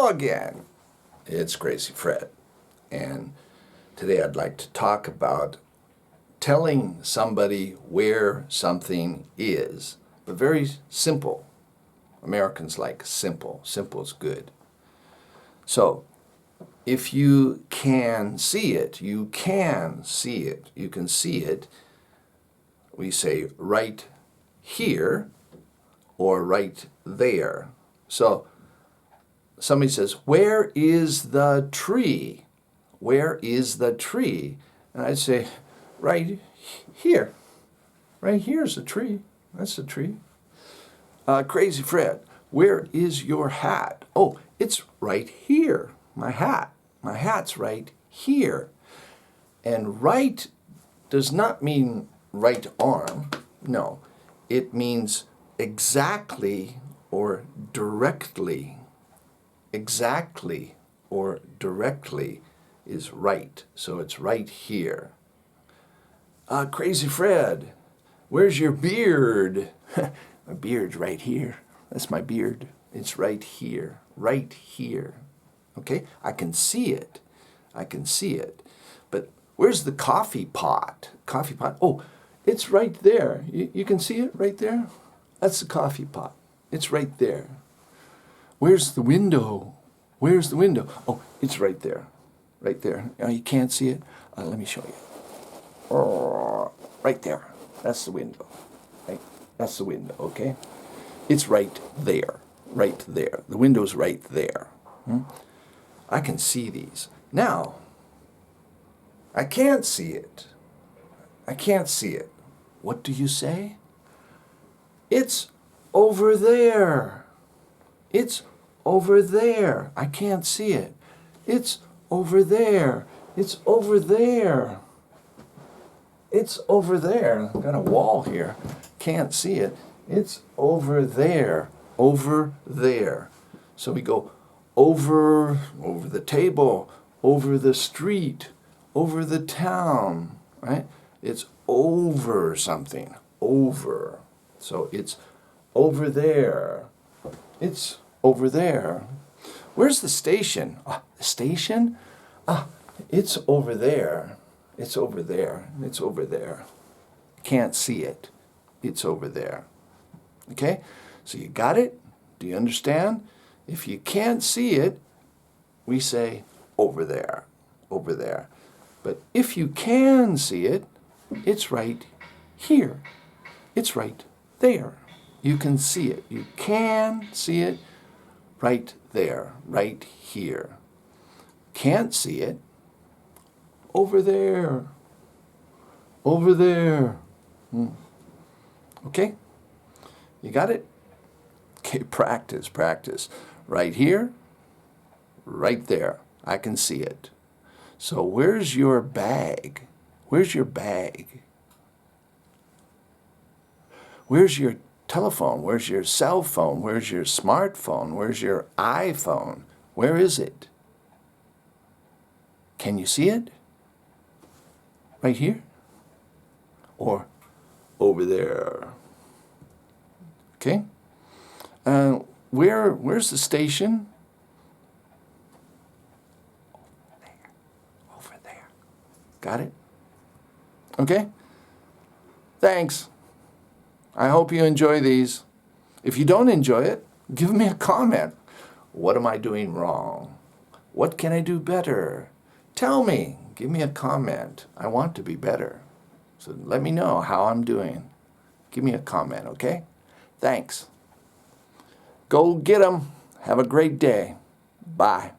Hello again. It's Crazy Fred, and today I'd like to talk about telling somebody where something is, but very simple. Americans like simple. Simple is good. So, if you can see it, you can see it. You can see it. We say right here or right there. So, somebody says, where is the tree? Where is the tree? And I'd say, right here. Right here's the tree. That's the tree. Crazy Fred, where is your hat? Oh, it's right here. My hat. My hat's right here. And right does not mean right arm. No, it means exactly or directly. Exactly or directly is right. So it's right here. Crazy Fred, where's your beard? My beard's right here. That's my beard. It's right here. Right here. Okay? I can see it. I can see it. But where's the coffee pot? Coffee pot. Oh, it's right there. You can see it right there? That's the coffee pot. It's right there. Where's the window? Where's the window? Oh, it's right there. Right there. You can't see it? Let me show you. Oh, right there. That's the window. Right? That's the window, okay? It's right there. Right there. The window's right there. I can see these. Now, I can't see it. I can't see it. What do you say? It's over there. It's over there. I can't see it. It's over there. It's over there. It's over there. I've got a wall here. Can't see it. It's over there. Over there. So we go over the table, over the street, over the town, right? It's over something. Over. So it's over there. It's over there. Where's the station? The station? It's over there. It's over there. It's over there. Can't see it. It's over there. Okay? So you got it? Do you understand? If you can't see it, we say over there. Over there. But if you can see it, it's right here. It's right there. You can see it. You can see it. Right there, right here. Can't see it. Over there. Over there. Okay? You got it? Okay, practice, practice. Right here, right there. I can see it. So where's your bag? Where's your bag? Where's your telephone? Where's your cell phone? Where's your smartphone? Where's your iPhone? Where is it? Can you see it? Right here? Or over there? Okay? Where's the station? Over there. Got it? Okay? Thanks. I hope you enjoy these. If you don't enjoy it, give me a comment. What am I doing wrong? What can I do better? Tell me. Give me a comment. I want to be better. So let me know how I'm doing. Give me a comment, okay? Thanks. Go get 'em. Have a great day. Bye.